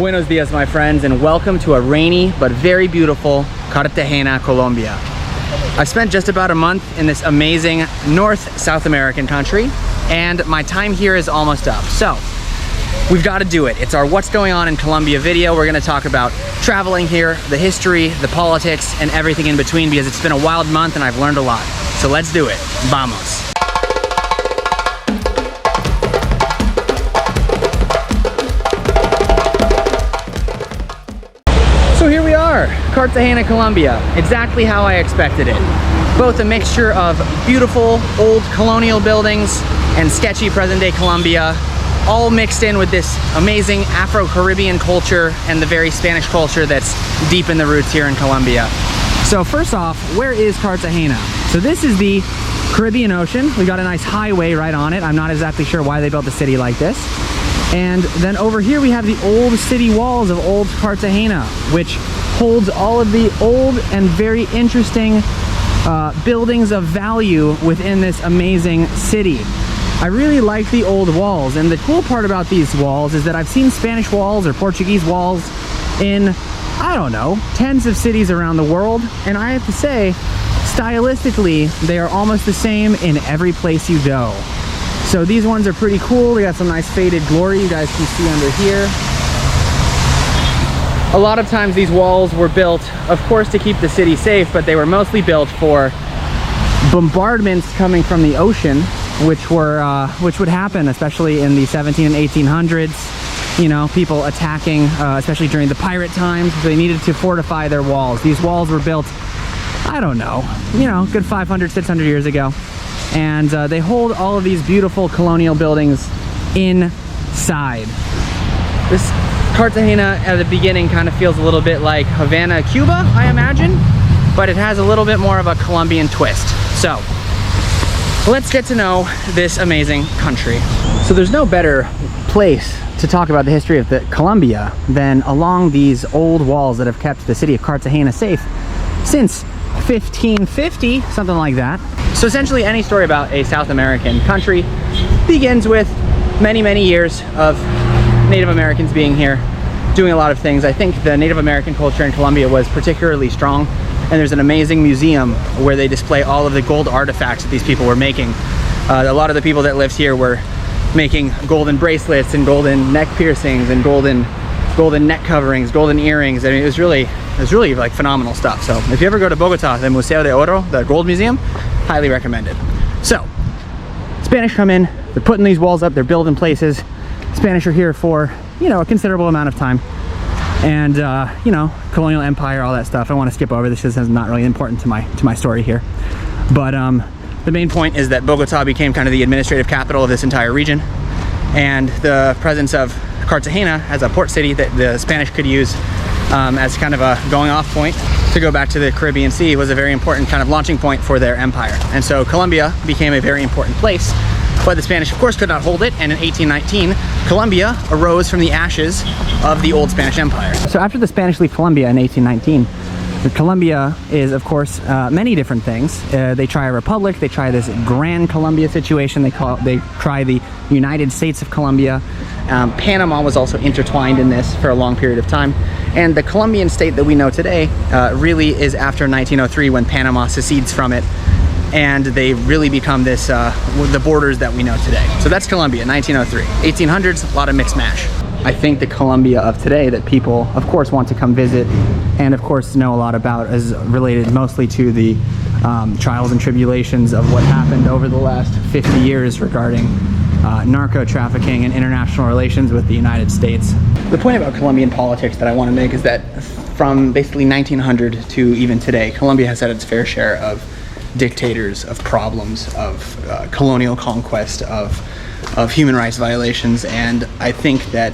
Buenos dias, my friends, and welcome to a rainy but very beautiful Cartagena, Colombia. I've spent just about a month in this amazing South American country, and my time here is almost up. So, we've got to do it. It's our What's Going On in Colombia video. We're going to talk about traveling here, the history, the politics, and everything in between, because it's been a wild month and I've learned a lot. So let's do it. Vamos. So here we are, Cartagena, Colombia, exactly how I expected it. Both a mixture of beautiful old colonial buildings and sketchy present-day Colombia, all mixed in with this amazing Afro-Caribbean culture and the very Spanish culture that's deep in the roots here in Colombia. So first off, where is Cartagena? So this is the Caribbean Ocean. We got a nice highway right on it. I'm not exactly sure why they built the city like this. And then over here we have the old city walls of old Cartagena, which holds all of the old and very interesting buildings of value within this amazing city. I really like the old walls, and the cool part about these walls is that I've seen Spanish walls or Portuguese walls in, I don't know, tens of cities around the world, and I have to say, stylistically, they are almost the same in every place you go. So these ones are pretty cool. They got some nice faded glory you guys can see under here. A lot of times these walls were built, of course, to keep the city safe, but they were mostly built for bombardments coming from the ocean, which would happen, especially in the 17 and 1800s. You know, people attacking, especially during the pirate times. So they needed to fortify their walls. These walls were built, I don't know, good 500, 600 years ago. And they hold all of these beautiful colonial buildings inside. This Cartagena at the beginning kind of feels a little bit like Havana, Cuba, I imagine, but it has a little bit more of a Colombian twist. So let's get to know this amazing country. So there's no better place to talk about the history of Colombia than along these old walls that have kept the city of Cartagena safe since 1550, something like that. So essentially any story about a South American country begins with many, many years of Native Americans being here, doing a lot of things. I think the Native American culture in Colombia was particularly strong, and there's an amazing museum where they display all of the gold artifacts that these people were making. A lot of the people that lived here were making golden bracelets and golden neck piercings and golden neck coverings, golden earrings. I mean, it was really like phenomenal stuff. So if you ever go to Bogotá, the Museo de Oro, the gold museum, highly recommended. So Spanish come in, they're putting these walls up, they're building places. Spanish are here for, a considerable amount of time. And, colonial empire, all that stuff. I want to skip over this. This is not really important to my story here. But the main point is that Bogotá became kind of the administrative capital of this entire region. And the presence of Cartagena as a port city that the Spanish could use as kind of a going off point to go back to the Caribbean Sea was a very important kind of launching point for their empire. And so Colombia became a very important place, but the Spanish of course could not hold it, and in 1819 Colombia arose from the ashes of the old Spanish Empire. So after the Spanish leave Colombia in 1819, Colombia is, of course, many different things. They try a republic, they try this Grand Colombia situation, they try the United States of Colombia. Panama was also intertwined in this for a long period of time. And the Colombian state that we know today really is after 1903, when Panama secedes from it, and they really become this, the borders that we know today. So that's Colombia, 1903. 1800s, a lot of mixed mash. I think the Colombia of today that people, of course, want to come visit and, of course, know a lot about is related mostly to the trials and tribulations of what happened over the last 50 years regarding narco trafficking and international relations with the United States. The point about Colombian politics that I want to make is that from basically 1900 to even today, Colombia has had its fair share of dictators, of problems, of colonial conquest, of human rights violations, and I think that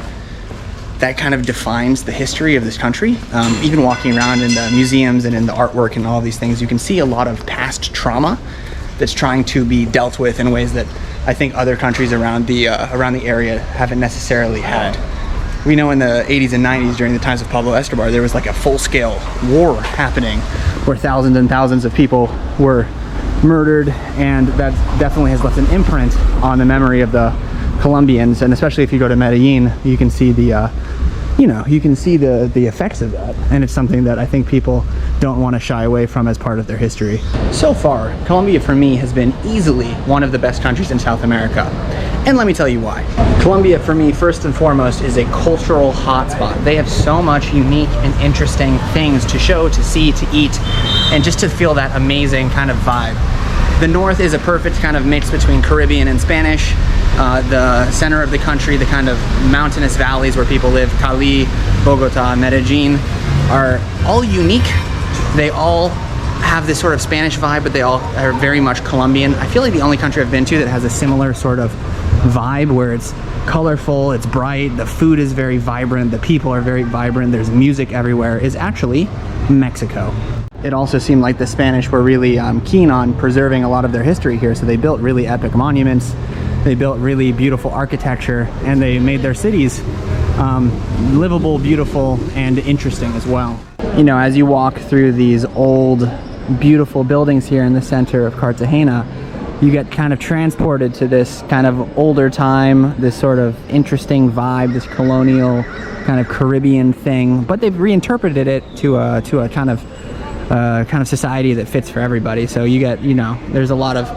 kind of defines the history of this country. Even walking around in the museums and in the artwork and all these things, you can see a lot of past trauma that's trying to be dealt with in ways that I think other countries around the area haven't necessarily had. We know in the 80s and 90s, during the times of Pablo Escobar, there was like a full-scale war happening where thousands and thousands of people were murdered, and that definitely has left an imprint on the memory of the Colombians. And especially if you go to Medellín, you can see the you know, you can see the effects of that, and it's something that I think people don't want to shy away from as part of their history. So far, Colombia for me has been easily one of the best countries in South America, and let me tell you why. Colombia for me, first and foremost, is a cultural hotspot. They have so much unique and interesting things to show, to see, to eat, and just to feel that amazing kind of vibe. The north is a perfect kind of mix between Caribbean and Spanish. The center of the country, the kind of mountainous valleys where people live, Cali, Bogotá and Medellín, are all unique. They all have this sort of Spanish vibe, but they all are very much Colombian. I feel like the only country I've been to that has a similar sort of vibe where it's colorful, it's bright, the food is very vibrant, the people are very vibrant, there's music everywhere, is actually Mexico. It also seemed like the Spanish were really keen on preserving a lot of their history here, so they built really epic monuments, they built really beautiful architecture, and they made their cities livable, beautiful, and interesting as well. You know, as you walk through these old, beautiful buildings here in the center of Cartagena, you get kind of transported to this kind of older time, this sort of interesting vibe, this colonial kind of Caribbean thing, but they've reinterpreted it to a kind of society that fits for everybody. So you get, you know, there's a lot of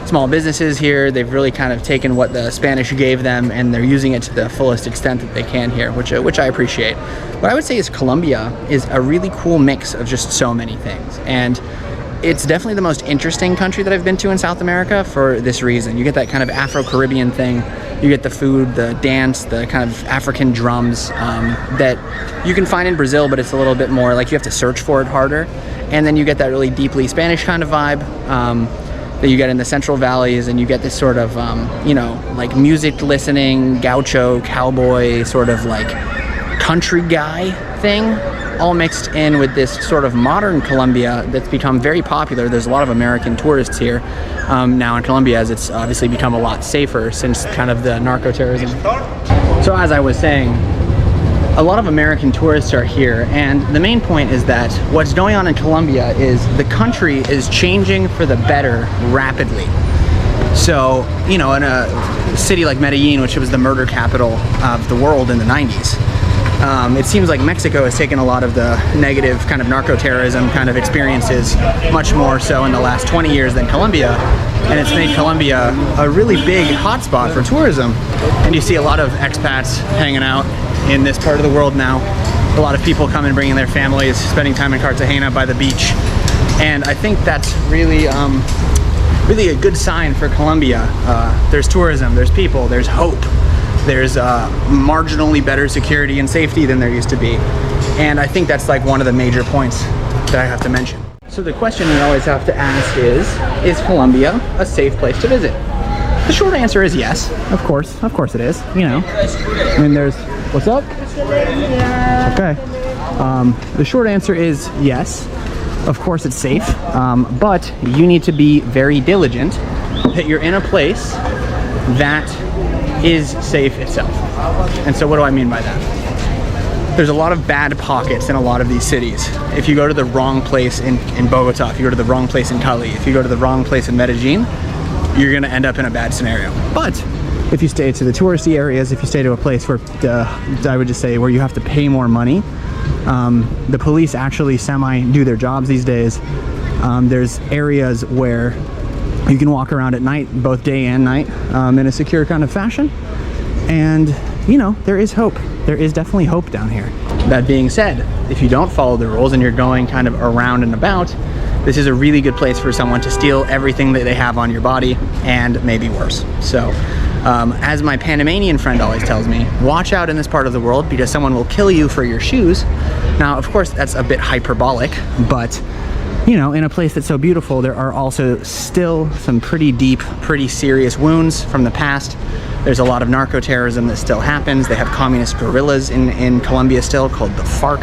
small businesses here. They've really kind of taken what the Spanish gave them and they're using it to the fullest extent that they can here, which I appreciate. What I would say is Colombia is a really cool mix of just so many things, and it's definitely the most interesting country that I've been to in South America for this reason. You get that kind of Afro-Caribbean thing, you get the food, the dance, the kind of African drums that you can find in Brazil, but it's a little bit more like you have to search for it harder. And then you get that really deeply Spanish kind of vibe that you get in the Central Valleys, and you get this sort of, you know, like music listening, gaucho, cowboy, sort of like country guy thing, all mixed in with this sort of modern Colombia that's become very popular. There's a lot of American tourists here now in Colombia, as it's obviously become a lot safer since kind of the narco terrorism. So as I was saying, a lot of American tourists are here, and the main point is that what's going on in Colombia is the country is changing for the better rapidly. So, you know, in a city like Medellín, which was the murder capital of the world in the 90s, it seems like Mexico has taken a lot of the negative kind of narco-terrorism kind of experiences, much more so in the last 20 years than Colombia, and it's made Colombia a really big hotspot for tourism. And you see a lot of expats hanging out in this part of the world now. A lot of people come and bringing their families, spending time in Cartagena by the beach, and I think that's really really a good sign for Colombia. There's tourism, there's people, there's hope. There's marginally better security and safety than there used to be. And I think that's like one of the major points that I have to mention. So the question we always have to ask is Colombia a safe place to visit? The short answer is yes, of course it is, you know. I mean, there's, what's up? Okay. The short answer is yes, of course it's safe, but you need to be very diligent that you're in a place that is safe itself. And so what do I mean by that? There's a lot of bad pockets in a lot of these cities. If you go to the wrong place in Bogotá, if you go to the wrong place in Cali, if you go to the wrong place in Medellín, you're gonna end up in a bad scenario. But if you stay to the touristy areas, if you stay to a place where, I would just say, where you have to pay more money, the police actually do their jobs these days. There's areas where you can walk around at night, both day and night, in a secure kind of fashion. And, you know, there is hope. There is definitely hope down here. That being said, if you don't follow the rules and you're going kind of around and about, this is a really good place for someone to steal everything that they have on your body, and maybe worse. So, as my Panamanian friend always tells me, watch out in this part of the world because someone will kill you for your shoes. Now, of course, that's a bit hyperbolic, but you know, in a place that's so beautiful, there are also still some pretty deep, pretty serious wounds from the past. There's a lot of narco-terrorism that still happens. They have communist guerrillas in Colombia still called the FARC.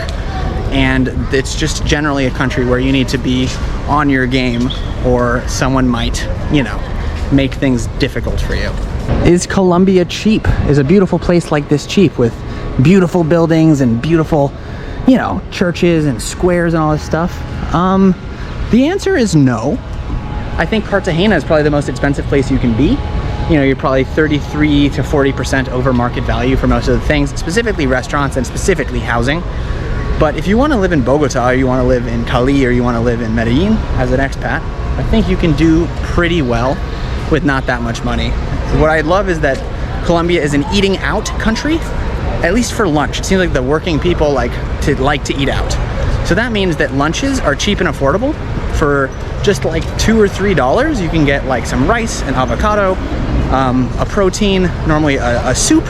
And it's just generally a country where you need to be on your game or someone might, you know, make things difficult for you. Is Colombia cheap? Is a beautiful place like this cheap with beautiful buildings and beautiful, you know, churches and squares and all this stuff? The answer is no. I think Cartagena is probably the most expensive place you can be. you know, you're probably 33 to 40% over market value for most of the things, specifically restaurants and specifically housing. But if you want to live in Bogota, or you want to live in Cali, or you want to live in Medellin as an expat, I think you can do pretty well with not that much money. What I love is that Colombia is an eating out country, at least for lunch. It seems like the working people like to eat out. So that means that lunches are cheap and affordable. For just like $2 or $3, you can get like some rice, an avocado, a protein, normally a soup,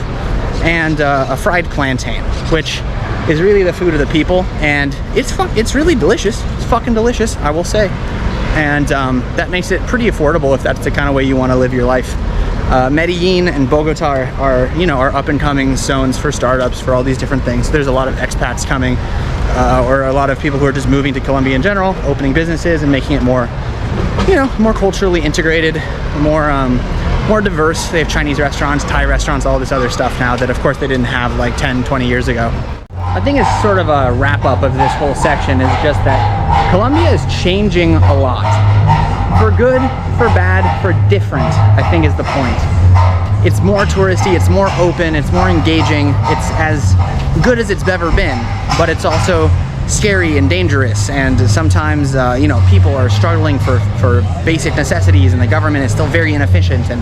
and a fried plantain, which is really the food of the people, and it's really delicious. It's fucking delicious, I will say. And that makes it pretty affordable if that's the kind of way you want to live your life. Medellin and Bogota are up and coming zones for startups, for all these different things. There's a lot of expats coming, or a lot of people who are just moving to Colombia in general, opening businesses and making it more, more culturally integrated, more diverse. They have Chinese restaurants, Thai restaurants, all this other stuff now that of course they didn't have like 10, 20 years ago. I think it's sort of a wrap up of this whole section is just that Colombia is changing a lot. For good, for bad, for different, I think is the point. It's more touristy, it's more open, it's more engaging, it's as good as it's ever been, but it's also scary and dangerous, and sometimes people are struggling for basic necessities, and the government is still very inefficient, and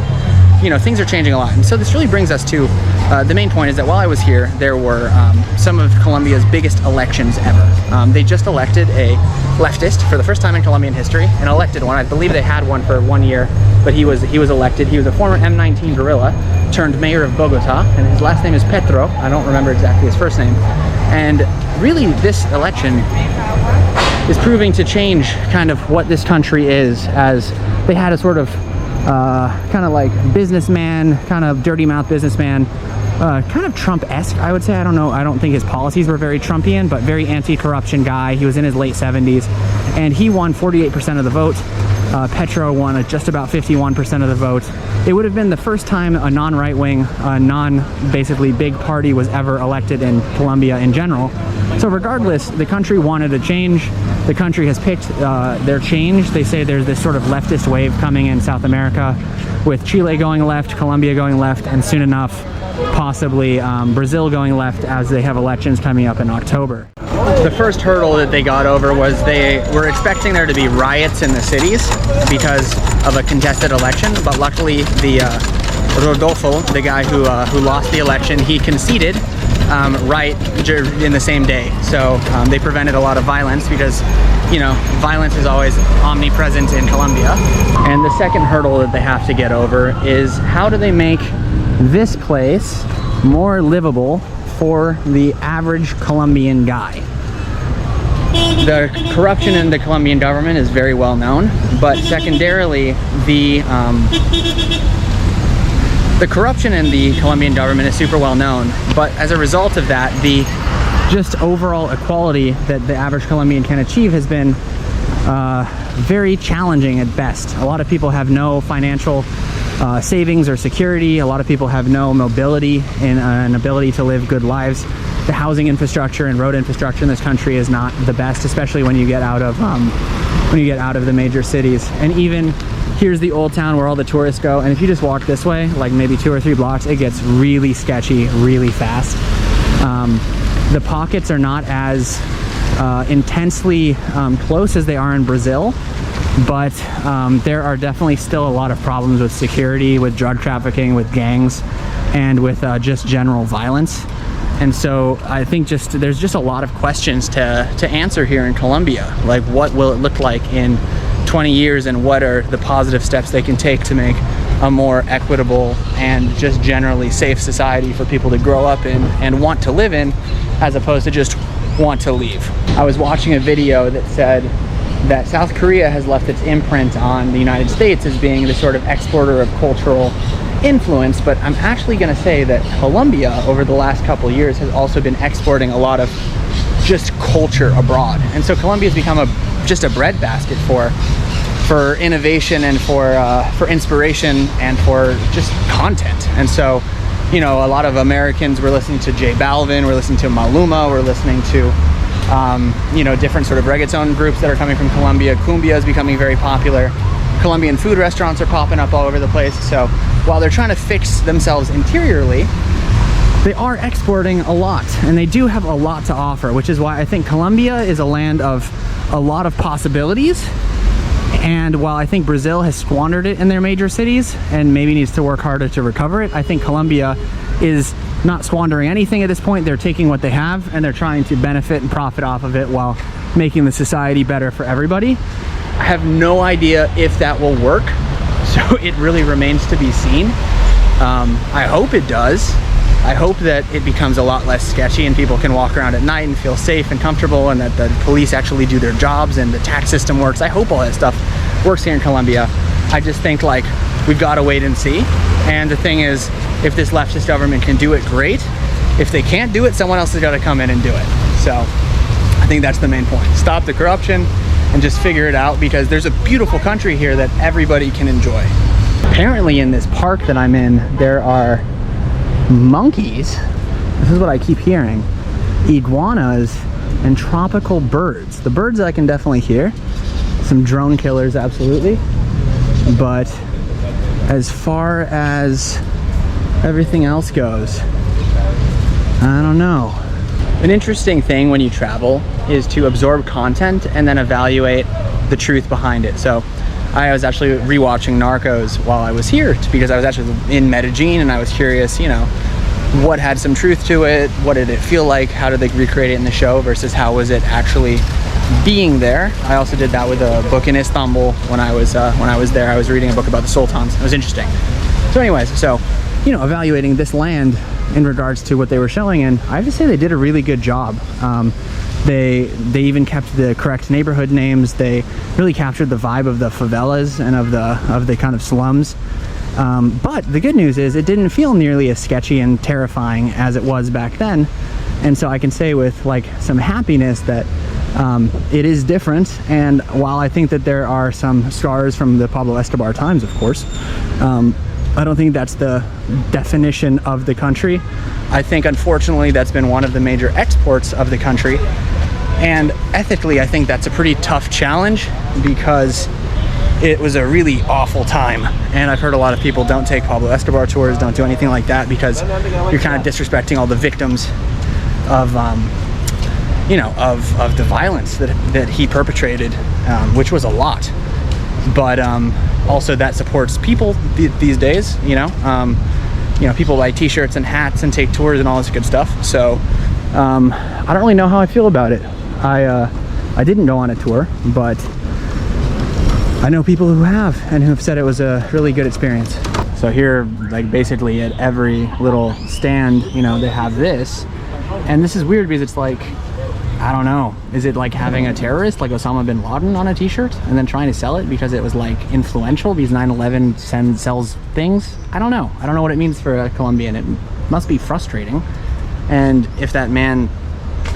things are changing a lot. And so this really brings us to the main point is that while I was here, there were some of Colombia's biggest elections ever. They just elected a leftist for the first time in Colombian history, an elected one. I believe they had one for 1 year, but he was elected. He was a former M19 guerrilla turned mayor of Bogota, and his last name is Petro. I don't remember exactly his first name. And really, this election is proving to change kind of what this country is, as they had a sort of kind of like businessman, kind of dirty mouth businessman, kind of Trump-esque, I would say. I don't know, I don't think his policies were very Trumpian, but very anti-corruption guy. He was in his late 70s, and he won 48% of the vote. Petro won just about 51% of the vote. It would have been the first time a non-right-wing, basically big party was ever elected in Colombia in general. So regardless, the country wanted a change. The country has picked their change. They say there's this sort of leftist wave coming in South America, with Chile going left, Colombia going left, and soon enough, possibly Brazil going left, as they have elections coming up in October. The first hurdle that they got over was they were expecting there to be riots in the cities because of a contested election, but luckily Rodolfo, the guy who lost the election, he conceded right in the same day. So they prevented a lot of violence because, violence is always omnipresent in Colombia. And the second hurdle that they have to get over is how do they make this place more livable for the average Colombian guy? The corruption in the Colombian government is very well known, but secondarily, the corruption in the Colombian government is super well known, but as a result of that, the just overall equality that the average Colombian can achieve has been very challenging at best. A lot of people have no financial savings or security. A lot of people have no mobility and an ability to live good lives. The housing infrastructure and road infrastructure in this country is not the best, especially when you get out of the major cities. And even here's the old town where all the tourists go, and if you just walk this way, like maybe 2 or 3 blocks, it gets really sketchy really fast. The pockets are not as intensely close as they are in Brazil, but there are definitely still a lot of problems with security, with drug trafficking, with gangs, and with just general violence. And so I think there's just a lot of questions to answer here in Colombia. Like, what will it look like in 20 years, and what are the positive steps they can take to make a more equitable and just generally safe society for people to grow up in and want to live in, as opposed to just want to leave. I was watching a video that said that South Korea has left its imprint on the United States as being the sort of exporter of cultural influence, but I'm actually going to say that Colombia over the last couple of years has also been exporting a lot of just culture abroad. And so Colombia's become just a breadbasket for innovation and for inspiration and for just content. And so, a lot of Americans were listening to J Balvin, we're listening to Maluma, we're listening to You know, different sort of reggaeton groups that are coming from Colombia. Cumbia is becoming very popular. Colombian food restaurants are popping up all over the place. So while they're trying to fix themselves interiorly, they are exporting a lot, and they do have a lot to offer, which is why I think Colombia is a land of a lot of possibilities. And while I think Brazil has squandered it in their major cities and maybe needs to work harder to recover it, I think Colombia is not squandering anything at this point. They're taking what they have and they're trying to benefit and profit off of it while making the society better for everybody. I have no idea if that will work, so it really remains to be seen. I hope it does. I hope that it becomes a lot less sketchy and people can walk around at night and feel safe and comfortable, and that the police actually do their jobs and the tax system works. I hope all that stuff works here in Colombia. I just think, like, we've got to wait and see. And the thing is, if this leftist government can do it, great. If they can't do it, someone else has got to come in and do it. So I think that's the main point. Stop the corruption and just figure it out, because there's a beautiful country here that everybody can enjoy. Apparently in this park that I'm in, there are monkeys, this is what I keep hearing, iguanas, and tropical birds. The birds I can definitely hear. Some drone killers, absolutely. But as far as everything else goes, I don't know. An interesting thing when you travel is to absorb content and then evaluate the truth behind it. So I was actually rewatching Narcos while I was here, because I was actually in Medellín and I was curious, you know, what had some truth to it, what did it feel like, how did they recreate it in the show versus how was it actually being there. I also did that with a book in Istanbul when I was there. I was reading a book about the sultans. It was interesting. So anyways, so, you know, evaluating this land in regards to what they were showing, and I have to say they did a really good job. They even kept the correct neighborhood names. They really captured the vibe of the favelas and of the kind of slums. But the good news is it didn't feel nearly as sketchy and terrifying as it was back then. And so I can say with like some happiness that it is different. And while I think that there are some scars from the Pablo Escobar times, of course, I don't think that's the definition of the country. I think, unfortunately, that's been one of the major exports of the country. And ethically, I think that's a pretty tough challenge, because it was a really awful time. And I've heard a lot of people don't take Pablo Escobar tours, don't do anything like that, because you're kind of disrespecting all the victims of, you know, of the violence that he perpetrated, which was a lot. But also that supports people these days, you know, people buy t-shirts and hats and take tours and all this good stuff. So I don't really know how I feel about it. I didn't go on a tour, but I know people who have, and who have said it was a really good experience. So here, like basically at every little stand, you know, they have this. And this is weird because it's like, I don't know, is it like having a terrorist like Osama bin Laden on a t-shirt and then trying to sell it because it was like influential, because 9/11 sells things? I don't know what it means for a Colombian. It must be frustrating. And if that man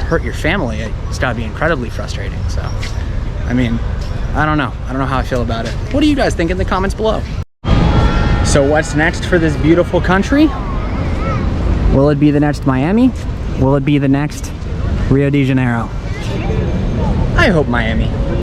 hurt your family, it's got to be incredibly frustrating. So I mean, I don't know how I feel about it. What do you guys think in the comments below? So what's next for this beautiful country? Will it be the next Miami? Will it be the next Rio de Janeiro? I hope Miami.